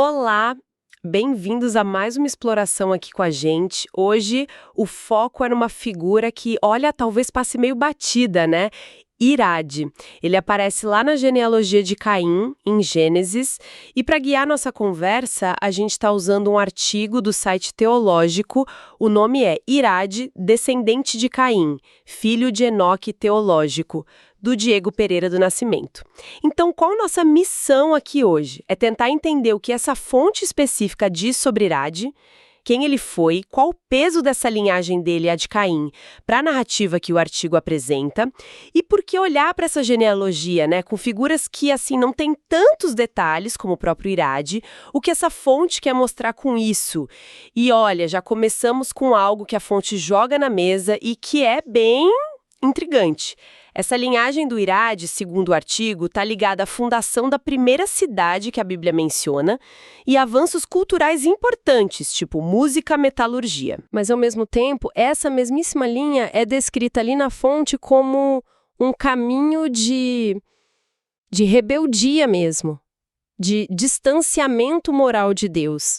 Olá, bem-vindos a mais uma exploração aqui com a gente. Hoje o foco é numa figura que, olha, talvez passe meio batida, né? Irade. Ele aparece lá na genealogia de Caim, em Gênesis, e para guiar nossa conversa, a gente está usando um artigo do site teológico. O nome é Irade, descendente de Caim, filho de Enoque teológico, do Diego Pereira do Nascimento. Então, qual a nossa missão aqui hoje? É tentar entender o que essa fonte específica diz sobre Irade, quem ele foi, qual o peso dessa linhagem dele, a de Caim, para a narrativa que o artigo apresenta, e por que olhar para essa genealogia, né, com figuras que, assim, não têm tantos detalhes como o próprio Irade, o que essa fonte quer mostrar com isso. E olha, já começamos com algo que a fonte joga na mesa e que é bem intrigante. Essa linhagem do Irade, segundo o artigo, está ligada à fundação da primeira cidade que a Bíblia menciona e avanços culturais importantes, tipo música, metalurgia. Mas, ao mesmo tempo, essa mesmíssima linha é descrita ali na fonte como um caminho de rebeldia mesmo, de distanciamento moral de Deus.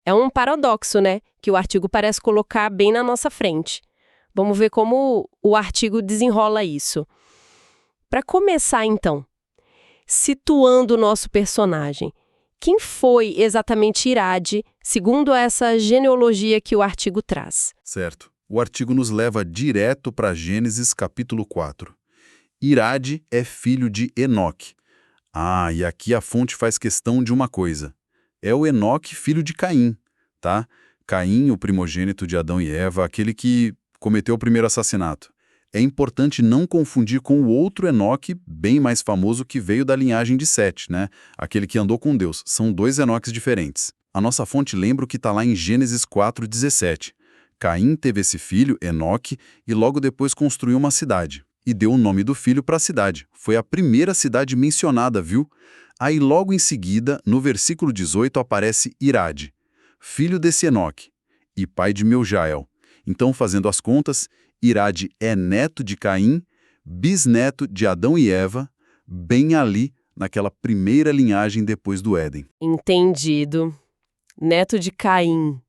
É um paradoxo, né, que o artigo parece colocar bem na nossa frente. Vamos ver como o artigo desenrola isso. Para começar, então, situando o nosso personagem, quem foi exatamente Irade, segundo essa genealogia que o artigo traz? Certo. O artigo nos leva direto para Gênesis capítulo 4. Irade é filho de Enoque. E aqui a fonte faz questão de uma coisa. É o Enoque, filho de Caim, tá? Caim, o primogênito de Adão e Eva, aquele que cometeu o primeiro assassinato. É importante não confundir com o outro Enoque, bem mais famoso, que veio da linhagem de Sete, né? Aquele que andou com Deus. São dois Enoques diferentes. A nossa fonte lembra o que está lá em Gênesis 4:17. Caim teve esse filho, Enoque, e logo depois construiu uma cidade. E deu o nome do filho para a cidade. Foi a primeira cidade mencionada, viu? Aí logo em seguida, no versículo 18, aparece Irade, filho desse Enoque, e pai de Meujael. Então, fazendo as contas, Irade é neto de Caim, bisneto de Adão e Eva, bem ali naquela primeira linhagem depois do Éden. Entendido. Neto de Caim.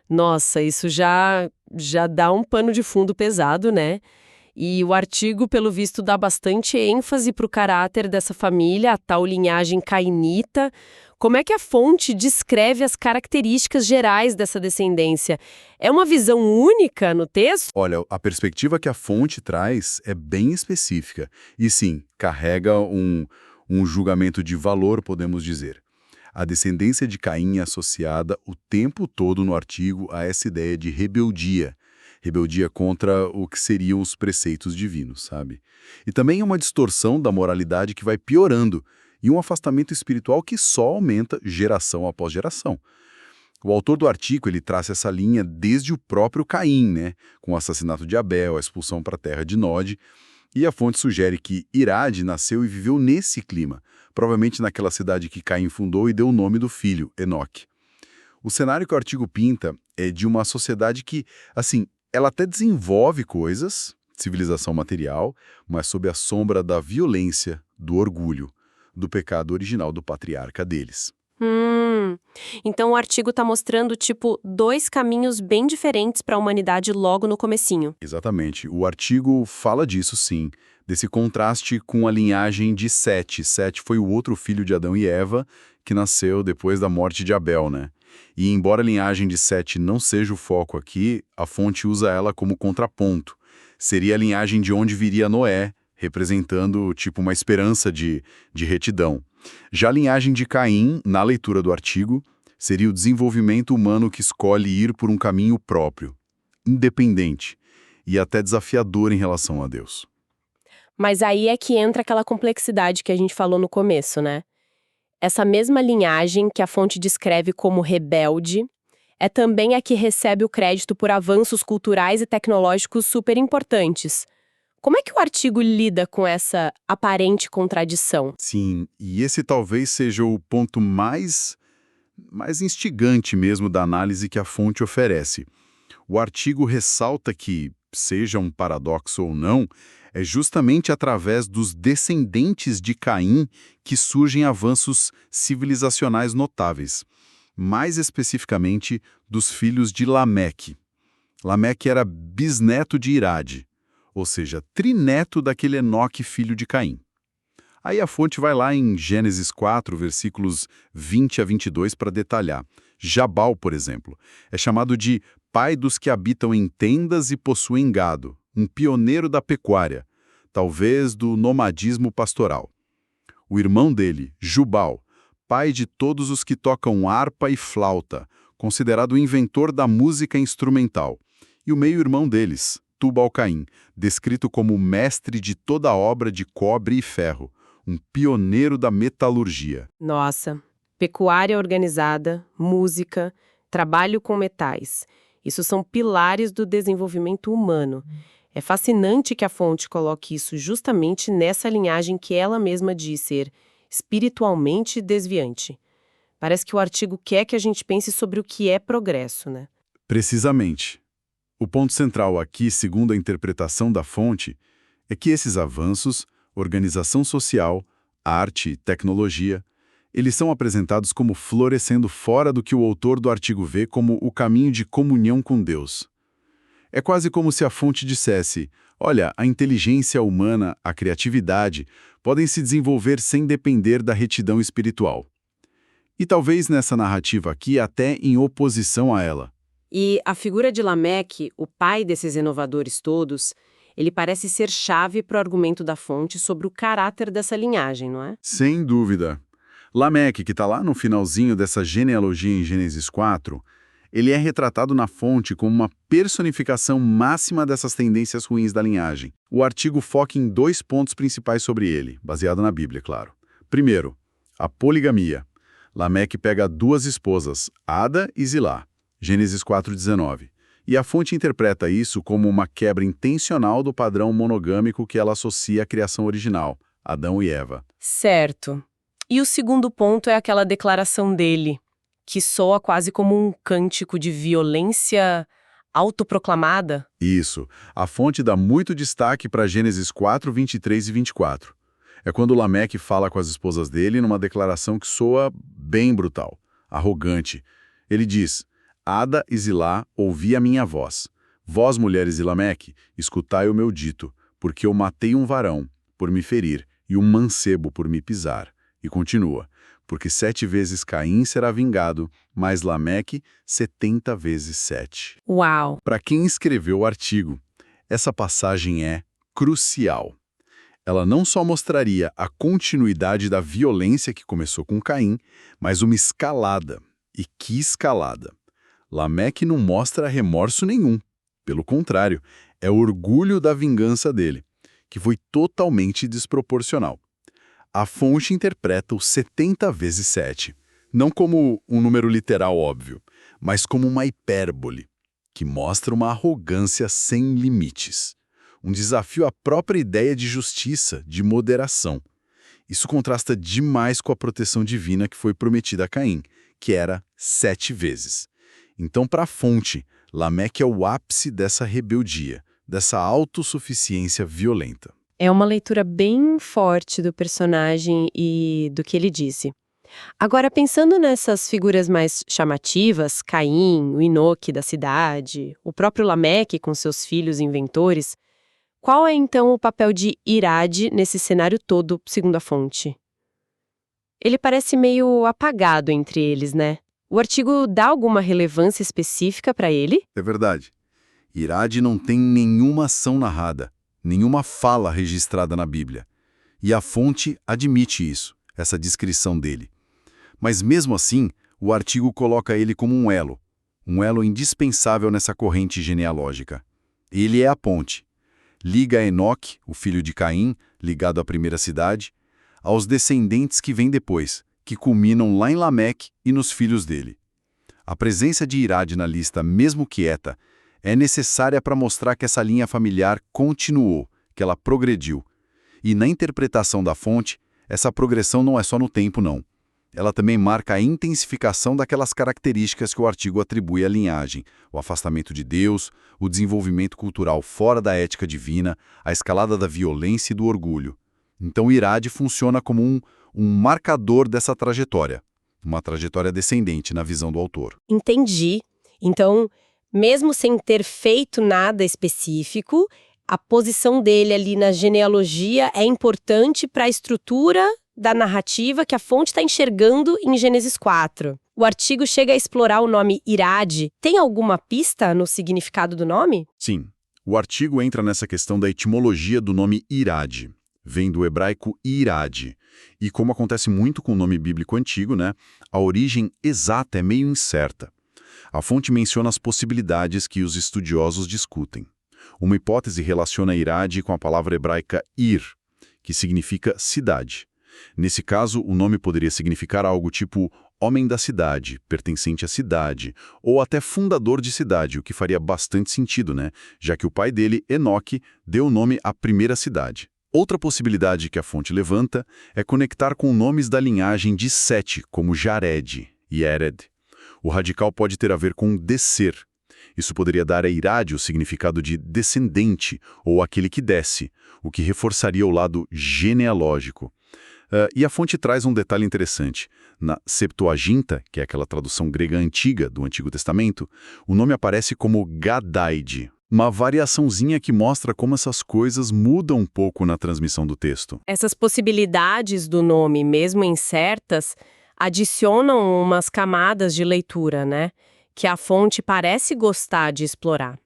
Nossa, isso já dá um pano de fundo pesado, né? E o artigo, pelo visto, dá bastante ênfase para o caráter dessa família, a tal linhagem cainita. Como é que a fonte descreve as características gerais dessa descendência? É uma visão única no texto? Olha, a perspectiva que a fonte traz é bem específica. E sim, carrega um julgamento de valor, podemos dizer. A descendência de Caim é associada o tempo todo no artigo a essa ideia de rebeldia. Rebeldia contra o que seriam os preceitos divinos, sabe? E também é uma distorção da moralidade que vai piorando e um afastamento espiritual que só aumenta geração após geração. O autor do artigo, ele traça essa linha desde o próprio Caim, né? Com o assassinato de Abel, a expulsão para a terra de Nod, e a fonte sugere que Irade nasceu e viveu nesse clima, provavelmente naquela cidade que Caim fundou e deu o nome do filho, Enoque. O cenário que o artigo pinta é de uma sociedade que, assim, ela até desenvolve coisas, civilização material, mas sob a sombra da violência, do orgulho, do pecado original do patriarca deles. Então o artigo está mostrando, tipo, dois caminhos bem diferentes para a humanidade logo no comecinho. Exatamente. O artigo fala disso, sim, desse contraste com a linhagem de Sete. Sete foi o outro filho de Adão e Eva, que nasceu depois da morte de Abel, né? E embora a linhagem de Sete não seja o foco aqui, a fonte usa ela como contraponto. Seria a linhagem de onde viria Noé, representando tipo uma esperança de retidão. Já a linhagem de Caim, na leitura do artigo, seria o desenvolvimento humano que escolhe ir por um caminho próprio, independente e até desafiador em relação a Deus. Mas aí é que entra aquela complexidade que a gente falou no começo, né? Essa mesma linhagem que a fonte descreve como rebelde é também a que recebe o crédito por avanços culturais e tecnológicos super importantes. Como é que o artigo lida com essa aparente contradição? Sim, e esse talvez seja o ponto mais instigante mesmo da análise que a fonte oferece. O artigo ressalta que, seja um paradoxo ou não, É justamente através dos descendentes de Caim que surgem avanços civilizacionais notáveis, mais especificamente dos filhos de Lameque. Lameque era bisneto de Irade, ou seja, trineto daquele Enoque filho de Caim. Aí a fonte vai lá em Gênesis 4, versículos 20 a 22 para detalhar. Jabal, por exemplo, é chamado de pai dos que habitam em tendas e possuem gado, um pioneiro da pecuária, talvez do nomadismo pastoral. O irmão dele, Jubal, pai de todos os que tocam harpa e flauta, considerado o inventor da música instrumental. E o meio-irmão deles, Tubal-Caim, descrito como mestre de toda a obra de cobre e ferro, um pioneiro da metalurgia. Nossa, pecuária organizada, música, trabalho com metais. Isso são pilares do desenvolvimento humano. É fascinante que a fonte coloque isso justamente nessa linhagem que ela mesma diz ser espiritualmente desviante. Parece que o artigo quer que a gente pense sobre o que é progresso, né? Precisamente. O ponto central aqui, segundo a interpretação da fonte, é que esses avanços, organização social, arte e tecnologia, eles são apresentados como florescendo fora do que o autor do artigo vê como o caminho de comunhão com Deus. É quase como se a fonte dissesse, olha, a inteligência humana, a criatividade, podem se desenvolver sem depender da retidão espiritual. E talvez nessa narrativa aqui até em oposição a ela. E a figura de Lameque, o pai desses inovadores todos, ele parece ser chave para o argumento da fonte sobre o caráter dessa linhagem, não é? Sem dúvida. Lameque, que está lá no finalzinho dessa genealogia em Gênesis 4, ele é retratado na fonte como uma personificação máxima dessas tendências ruins da linhagem. O artigo foca em 2 pontos principais sobre ele, baseado na Bíblia, claro. Primeiro, a poligamia. Lameque pega 2 esposas, Ada e Zilá, Gênesis 4:19. E a fonte interpreta isso como uma quebra intencional do padrão monogâmico que ela associa à criação original, Adão e Eva. Certo. E o segundo ponto é aquela declaração dele, que soa quase como um cântico de violência autoproclamada. Isso. A fonte dá muito destaque para Gênesis 4, 23 e 24. É quando Lameque fala com as esposas dele numa declaração que soa bem brutal, arrogante. Ele diz, Ada e Zilá, ouvi a minha voz. Vós, mulheres de Lameque, escutai o meu dito, porque eu matei um varão por me ferir e um mancebo por me pisar. E continua, porque 7 vezes Caim será vingado, mas Lameque 70 vezes 7. Uau! Para quem escreveu o artigo, essa passagem é crucial. Ela não só mostraria a continuidade da violência que começou com Caim, mas uma escalada. E que escalada! Lameque não mostra remorso nenhum. Pelo contrário, é orgulho da vingança dele, que foi totalmente desproporcional. A fonte interpreta o 70 vezes 7, não como um número literal óbvio, mas como uma hipérbole, que mostra uma arrogância sem limites. Um desafio à própria ideia de justiça, de moderação. Isso contrasta demais com a proteção divina que foi prometida a Caim, que era 7 vezes. Então, para a fonte, Lameque é o ápice dessa rebeldia, dessa autossuficiência violenta. É uma leitura bem forte do personagem e do que ele disse. Agora, pensando nessas figuras mais chamativas, Caim, o Enoque da cidade, o próprio Lameque com seus filhos inventores, qual é então o papel de Irade nesse cenário todo, segundo a fonte? Ele parece meio apagado entre eles, né? O artigo dá alguma relevância específica para ele? É verdade. Irade não tem nenhuma ação narrada, nenhuma fala registrada na Bíblia. E a fonte admite isso, essa descrição dele. Mas mesmo assim, o artigo coloca ele como um elo indispensável nessa corrente genealógica. Ele é a ponte. Liga Enoque, o filho de Caim, ligado à primeira cidade, aos descendentes que vêm depois, que culminam lá em Lameque e nos filhos dele. A presença de Irade na lista, mesmo quieta, é necessária para mostrar que essa linha familiar continuou, que ela progrediu. E na interpretação da fonte, essa progressão não é só no tempo, não. Ela também marca a intensificação daquelas características que o artigo atribui à linhagem: o afastamento de Deus, o desenvolvimento cultural fora da ética divina, a escalada da violência e do orgulho. Então, Irade funciona como um marcador dessa trajetória, uma trajetória descendente na visão do autor. Entendi. Então, mesmo sem ter feito nada específico, a posição dele ali na genealogia é importante para a estrutura da narrativa que a fonte está enxergando em Gênesis 4. O artigo chega a explorar o nome Irade. Tem alguma pista no significado do nome? Sim, o artigo entra nessa questão da etimologia do nome Irade. Vem do hebraico Irade. E como acontece muito com o nome bíblico antigo, né, a origem exata é meio incerta. A fonte menciona as possibilidades que os estudiosos discutem. Uma hipótese relaciona Irade com a palavra hebraica Ir, que significa cidade. Nesse caso, o nome poderia significar algo tipo homem da cidade, pertencente à cidade, ou até fundador de cidade, o que faria bastante sentido, né? Já que o pai dele, Enoque, deu o nome à primeira cidade. Outra possibilidade que a fonte levanta é conectar com nomes da linhagem de Sete, como Jared e Ered. O radical pode ter a ver com descer. Isso poderia dar a Irade o significado de descendente ou aquele que desce, o que reforçaria o lado genealógico. E a fonte traz um detalhe interessante. Na Septuaginta, que é aquela tradução grega antiga do Antigo Testamento, o nome aparece como Gadaide, uma variaçãozinha que mostra como essas coisas mudam um pouco na transmissão do texto. Essas possibilidades do nome, mesmo incertas, adicionam umas camadas de leitura, né? Que a fonte parece gostar de explorar.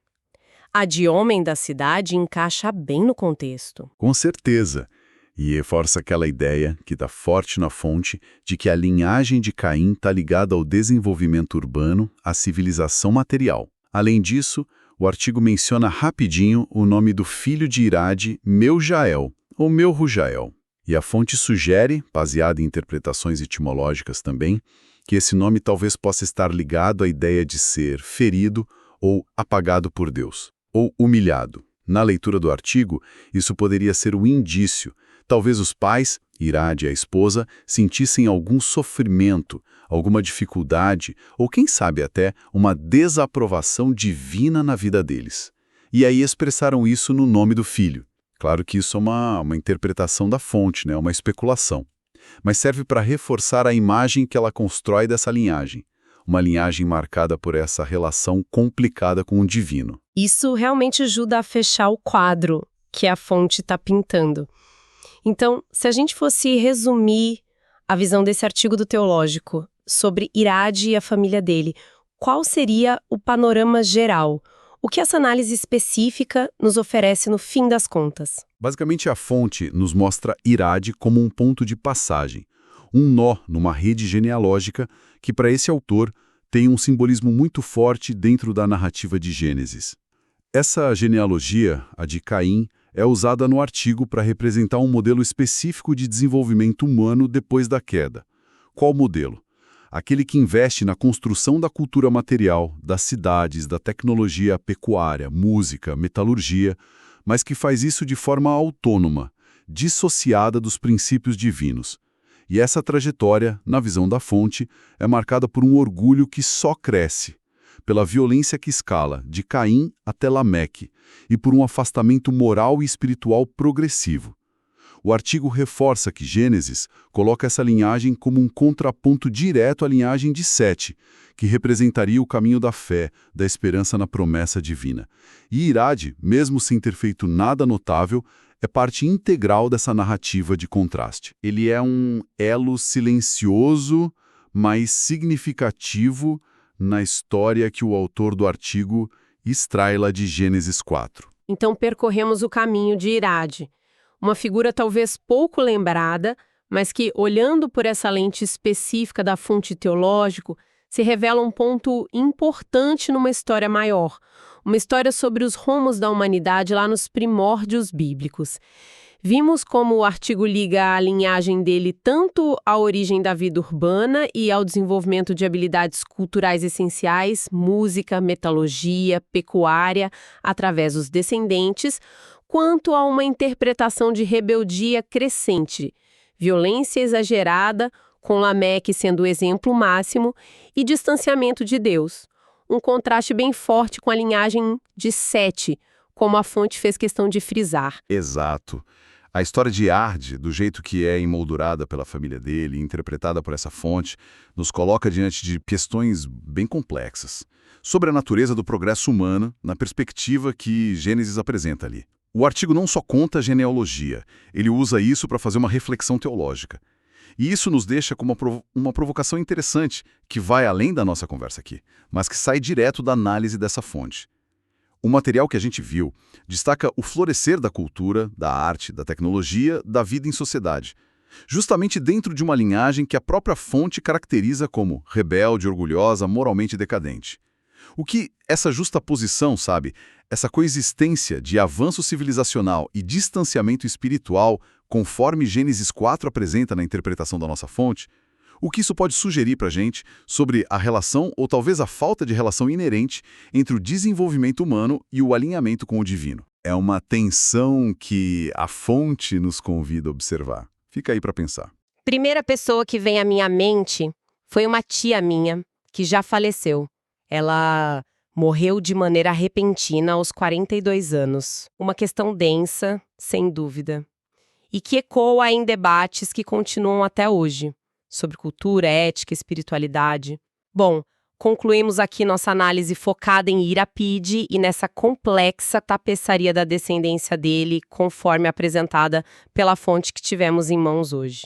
A de homem da cidade encaixa bem no contexto. Com certeza. E reforça aquela ideia, que está forte na fonte, de que a linhagem de Caim está ligada ao desenvolvimento urbano, à civilização material. Além disso, o artigo menciona rapidinho o nome do filho de Irade, Meujael, ou Meurujael. E a fonte sugere, baseada em interpretações etimológicas também, que esse nome talvez possa estar ligado à ideia de ser ferido ou apagado por Deus, ou humilhado. Na leitura do artigo, isso poderia ser um indício. Talvez os pais, Irade e a esposa, sentissem algum sofrimento, alguma dificuldade, ou quem sabe até uma desaprovação divina na vida deles. E aí expressaram isso no nome do filho. Claro que isso é uma interpretação da fonte, né? Uma especulação. Mas serve para reforçar a imagem que ela constrói dessa linhagem. Uma linhagem marcada por essa relação complicada com o divino. Isso realmente ajuda a fechar o quadro que a fonte está pintando. Então, se a gente fosse resumir a visão desse artigo do Teológico sobre Irade e a família dele, qual seria o panorama geral? O que essa análise específica nos oferece no fim das contas? Basicamente, a fonte nos mostra Irade como um ponto de passagem, um nó numa rede genealógica que, para esse autor, tem um simbolismo muito forte dentro da narrativa de Gênesis. Essa genealogia, a de Caim, é usada no artigo para representar um modelo específico de desenvolvimento humano depois da queda. Qual modelo? Aquele que investe na construção da cultura material, das cidades, da tecnologia pecuária, música, metalurgia, mas que faz isso de forma autônoma, dissociada dos princípios divinos. E essa trajetória, na visão da fonte, é marcada por um orgulho que só cresce, pela violência que escala, de Caim até Lameque, e por um afastamento moral e espiritual progressivo. O artigo reforça que Gênesis coloca essa linhagem como um contraponto direto à linhagem de Sete, que representaria o caminho da fé, da esperança na promessa divina. E Irade, mesmo sem ter feito nada notável, é parte integral dessa narrativa de contraste. Ele é um elo silencioso, mas significativo na história que o autor do artigo extrai lá de Gênesis 4. Então percorremos o caminho de Irade, uma figura talvez pouco lembrada, mas que, olhando por essa lente específica da fonte teológico, se revela um ponto importante numa história maior, uma história sobre os rumos da humanidade lá nos primórdios bíblicos. Vimos como o artigo liga a linhagem dele tanto à origem da vida urbana e ao desenvolvimento de habilidades culturais essenciais, música, metalurgia, pecuária, através dos descendentes, quanto a uma interpretação de rebeldia crescente, violência exagerada com Lameque sendo o exemplo máximo, e distanciamento de Deus. Um contraste bem forte com a linhagem de Sete, como a fonte fez questão de frisar. Exato. A história de Ard, do jeito que é emoldurada pela família dele, interpretada por essa fonte, nos coloca diante de questões bem complexas sobre a natureza do progresso humano na perspectiva que Gênesis apresenta ali. O artigo não só conta a genealogia, ele usa isso para fazer uma reflexão teológica. E isso nos deixa com uma provocação interessante, que vai além da nossa conversa aqui, mas que sai direto da análise dessa fonte. O material que a gente viu destaca o florescer da cultura, da arte, da tecnologia, da vida em sociedade, justamente dentro de uma linhagem que a própria fonte caracteriza como rebelde, orgulhosa, moralmente decadente. O que essa justaposição, sabe, essa coexistência de avanço civilizacional e distanciamento espiritual, conforme Gênesis 4 apresenta na interpretação da nossa fonte, o que isso pode sugerir para a gente sobre a relação, ou talvez a falta de relação inerente, entre o desenvolvimento humano e o alinhamento com o divino? É uma tensão que a fonte nos convida a observar. Fica aí para pensar. Primeira pessoa que vem à minha mente foi uma tia minha, que já faleceu. Ela morreu de maneira repentina aos 42 anos. Uma questão densa, sem dúvida. E que ecoa em debates que continuam até hoje, sobre cultura, ética, espiritualidade. Bom, concluímos aqui nossa análise focada em Irapide e nessa complexa tapeçaria da descendência dele, conforme apresentada pela fonte que tivemos em mãos hoje.